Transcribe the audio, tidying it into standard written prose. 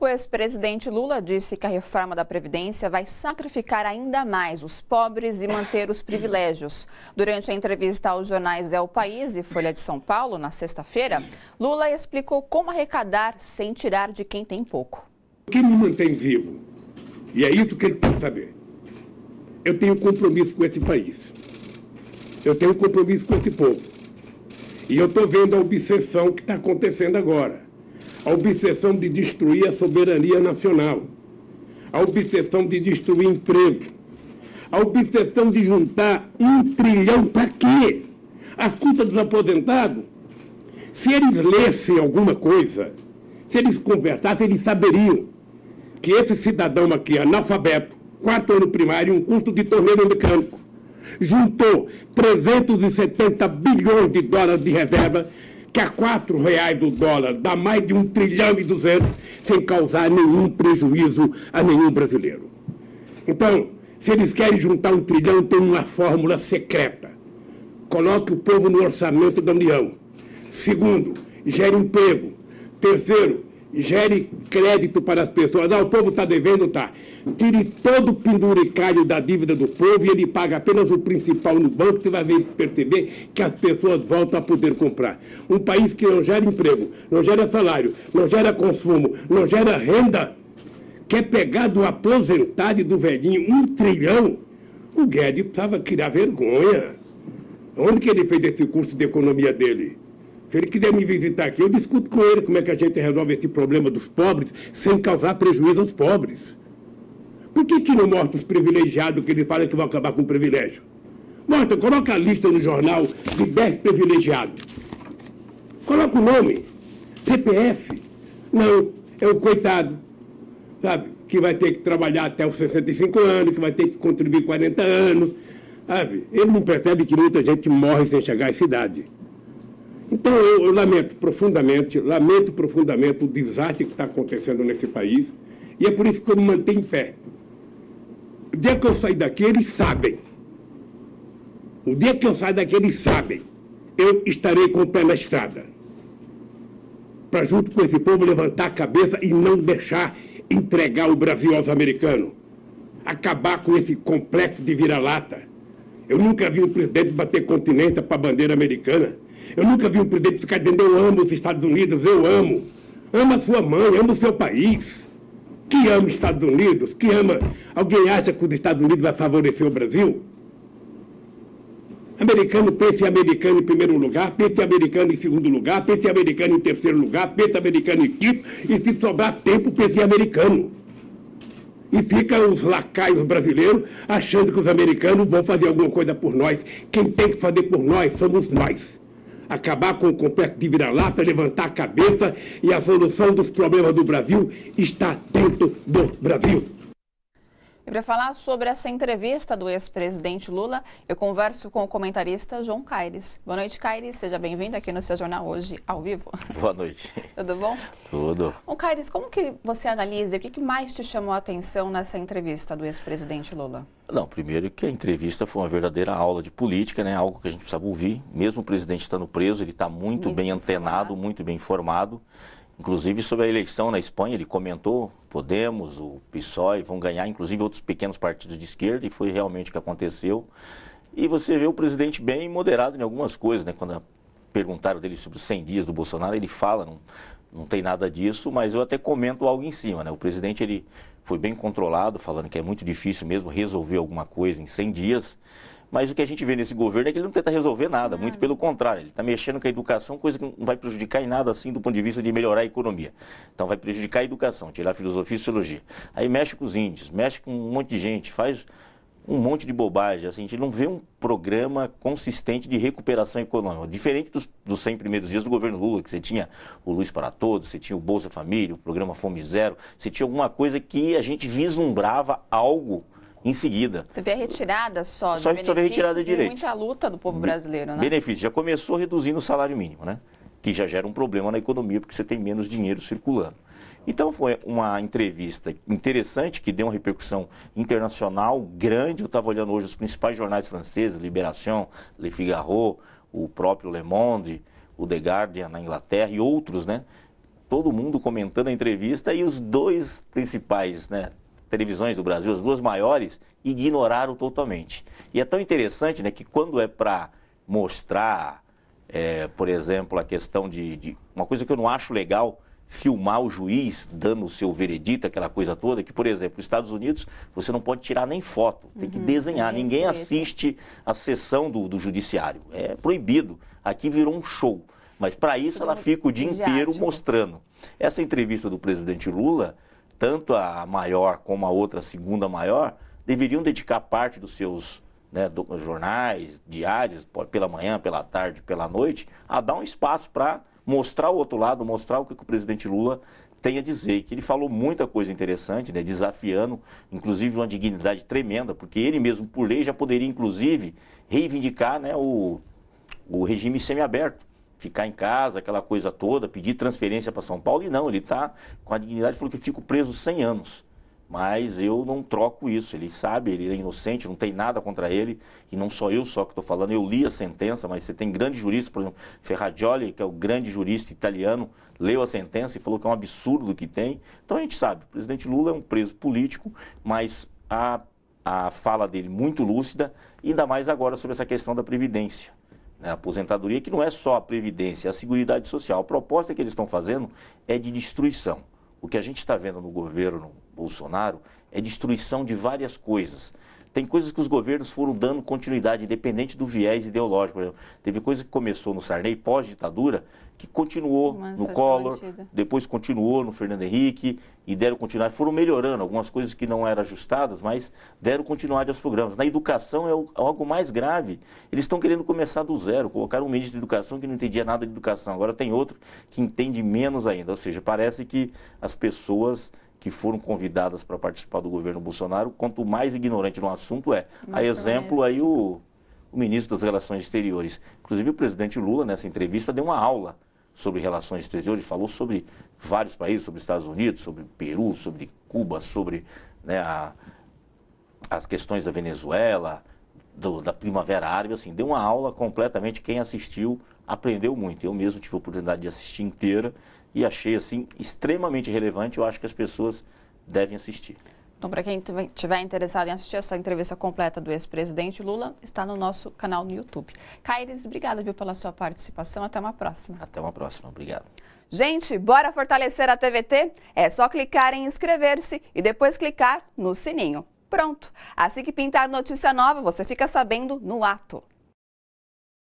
O ex-presidente Lula disse que a reforma da Previdência vai sacrificar ainda mais os pobres e manter os privilégios. Durante a entrevista aos jornais El País e Folha de São Paulo, na sexta-feira, Lula explicou como arrecadar sem tirar de quem tem pouco. O que me mantém vivo, e é isso que ele tem que saber, eu tenho compromisso com esse país, eu tenho compromisso com esse povo. E eu estou vendo a obsessão que está acontecendo agora. A obsessão de destruir a soberania nacional. A obsessão de destruir emprego. A obsessão de juntar 1 trilhão para quê? As custas dos aposentados. Se eles lessem alguma coisa, se eles conversassem, eles saberiam que esse cidadão aqui, analfabeto, 4 anos primário, um curso de torneiro mecânico, juntou 370 bilhões de dólares de reserva, que a R$4 o dólar dá mais de 1,2 trilhão, sem causar nenhum prejuízo a nenhum brasileiro. Então, se eles querem juntar 1 trilhão, tem uma fórmula secreta. Coloque o povo no orçamento da União. Segundo, gere emprego. Terceiro, gere crédito para as pessoas. O povo está devendo, tá. Tire todo o penduricalho da dívida do povo e ele paga apenas o principal no banco. Você vai perceber que as pessoas voltam a poder comprar. Um país que não gera emprego, não gera salário, não gera consumo, não gera renda, quer pegar do aposentado e do velhinho 1 trilhão. O Guedes precisava criar vergonha. Onde que ele fez esse curso de economia dele? Se ele quiser me visitar aqui, eu discuto com ele como é que a gente resolve esse problema dos pobres sem causar prejuízo aos pobres. Por que não mostra os privilegiados que ele fala que vão acabar com o privilégio? Mostra, coloca a lista no jornal de 10 privilegiados. Coloca o nome, CPF. Não, é o coitado, sabe, que vai ter que trabalhar até os 65 anos, que vai ter que contribuir 40 anos, sabe? Ele não percebe que muita gente morre sem chegar à essa idade. Então, eu lamento profundamente o desastre que está acontecendo nesse país, e é por isso que eu me mantenho em pé. O dia que eu sair daqui, eles sabem. O dia que eu sair daqui, eles sabem. Eu estarei com o pé na estrada. Para, junto com esse povo, levantar a cabeça e não deixar entregar o Brasil aos americanos. Acabar com esse complexo de vira-lata. Eu nunca vi um presidente bater continência para a bandeira americana. Eu nunca vi um presidente ficar dizendo: eu amo os Estados Unidos, eu amo. Ama a sua mãe, ama o seu país. Que ama os Estados Unidos, que ama... Alguém acha que os Estados Unidos vai favorecer o Brasil? Americano, pense em americano em primeiro lugar, pense em americano em segundo lugar, pense em americano em terceiro lugar, pense em americano em quinto, e se sobrar tempo, pense em americano. E fica os lacaios brasileiros achando que os americanos vão fazer alguma coisa por nós. Quem tem que fazer por nós somos nós. Acabar com o complexo de vira-lata, levantar a cabeça, e a solução dos problemas do Brasil está dentro do Brasil. E para falar sobre essa entrevista do ex-presidente Lula, eu converso com o comentarista João Caires. Boa noite, Caires. Seja bem-vindo aqui no seu jornal hoje, ao vivo. Boa noite. Tudo bom? Tudo. Bom, Caires, como que você analisa, o que mais te chamou a atenção nessa entrevista do ex-presidente Lula? Não, primeiro que a entrevista foi uma verdadeira aula de política, né? Algo que a gente precisava ouvir. Mesmo o presidente estando preso, ele está muito bem antenado, muito bem informado. Inclusive sobre a eleição na Espanha, ele comentou: Podemos, o PSOE vão ganhar, inclusive outros pequenos partidos de esquerda, e foi realmente o que aconteceu. E você vê o presidente bem moderado em algumas coisas, né? Quando perguntaram dele sobre os 100 dias do Bolsonaro, ele fala, não tem nada disso, mas eu até comento algo em cima, né? O presidente, ele foi bem controlado, falando que é muito difícil mesmo resolver alguma coisa em 100 dias. Mas o que a gente vê nesse governo é que ele não tenta resolver nada, muito pelo contrário. Ele está mexendo com a educação, coisa que não vai prejudicar em nada assim do ponto de vista de melhorar a economia. Então vai prejudicar a educação, tirar a filosofia e sociologia. Aí mexe com os índios, mexe com um monte de gente, faz um monte de bobagem. Assim, a gente não vê um programa consistente de recuperação econômica. Diferente dos 100 primeiros dias do governo Lula, que você tinha o Luz para Todos, você tinha o Bolsa Família, o programa Fome Zero, você tinha alguma coisa que a gente vislumbrava algo em seguida. Você vê a retirada só de benefícios, retirada de direitos. Muita luta do povo brasileiro, né? Benefício. Já começou reduzindo o salário mínimo, né? Que já gera um problema na economia, porque você tem menos dinheiro circulando. Então foi uma entrevista interessante, que deu uma repercussão internacional grande. Eu estava olhando hoje os principais jornais franceses, Libération, Le Figaro, o próprio Le Monde, o The Guardian na Inglaterra e outros, né? todo mundo comentando a entrevista e os dois principais, né, televisões do Brasil, as duas maiores, ignoraram totalmente. E é tão interessante, né, que quando é para mostrar, por exemplo, a questão de uma coisa que eu não acho legal, filmar o juiz dando o seu veredito, aquela coisa toda, que, por exemplo, nos Estados Unidos, você não pode tirar nem foto, tem que desenhar. Ninguém assiste a sessão do judiciário, é proibido. Aqui virou um show, mas para isso ela fica o dia inteiro mostrando. Essa entrevista do presidente Lula, tanto a maior como a outra, a segunda maior, deveriam dedicar parte dos seus jornais, diários, pela manhã, pela tarde, pela noite, a dar um espaço para mostrar o outro lado, mostrar o que o presidente Lula tem a dizer. Que ele falou muita coisa interessante, né, desafiando, inclusive uma dignidade tremenda, porque ele mesmo, por lei, já poderia, inclusive, reivindicar, né, o regime semiaberto. Ficar em casa, aquela coisa toda, pedir transferência para São Paulo, e não, ele está com a dignidade, falou que eu fico preso 100 anos. Mas eu não troco isso, ele sabe, ele é inocente, não tem nada contra ele, e não sou eu só que estou falando, eu li a sentença, mas você tem grandes juristas, por exemplo, Ferrajoli, que é o grande jurista italiano, leu a sentença e falou que é um absurdo o que tem. Então a gente sabe, o presidente Lula é um preso político, mas a fala dele muito lúcida, ainda mais agora sobre essa questão da Previdência. A aposentadoria, que não é só a Previdência, é a Seguridade Social. A proposta que eles estão fazendo é de destruição. O que a gente está vendo no governo Bolsonaro é destruição de várias coisas. Tem coisas que os governos foram dando continuidade, independente do viés ideológico. Por exemplo, teve coisa que começou no Sarney, pós-ditadura, que continuou no Collor, depois continuou no Fernando Henrique, e deram continuidade. Foram melhorando algumas coisas que não eram ajustadas, mas deram continuidade aos programas. Na educação é algo mais grave. Eles estão querendo começar do zero. Colocaram um ministro de educação que não entendia nada de educação. Agora tem outro que entende menos ainda. Ou seja, parece que as pessoas que foram convidadas para participar do governo Bolsonaro, quanto mais ignorante no assunto é. A exemplo aí o ministro das Relações Exteriores. Inclusive o presidente Lula, nessa entrevista, deu uma aula sobre relações exteriores, falou sobre vários países, sobre Estados Unidos, sobre Peru, sobre Cuba, sobre, né, as questões da Venezuela, da Primavera Árabe, assim, deu uma aula completamente, quem assistiu aprendeu muito. Eu mesmo tive a oportunidade de assistir inteira e achei, assim, extremamente relevante. Eu acho que as pessoas devem assistir. Então, para quem estiver interessado em assistir essa entrevista completa do ex-presidente Lula, está no nosso canal no YouTube. Caires, obrigada, viu, pela sua participação. Até uma próxima. Até uma próxima. Obrigado. Gente, bora fortalecer a TVT? É só clicar em inscrever-se e depois clicar no sininho. Pronto! Assim que pintar notícia nova, você fica sabendo no ato.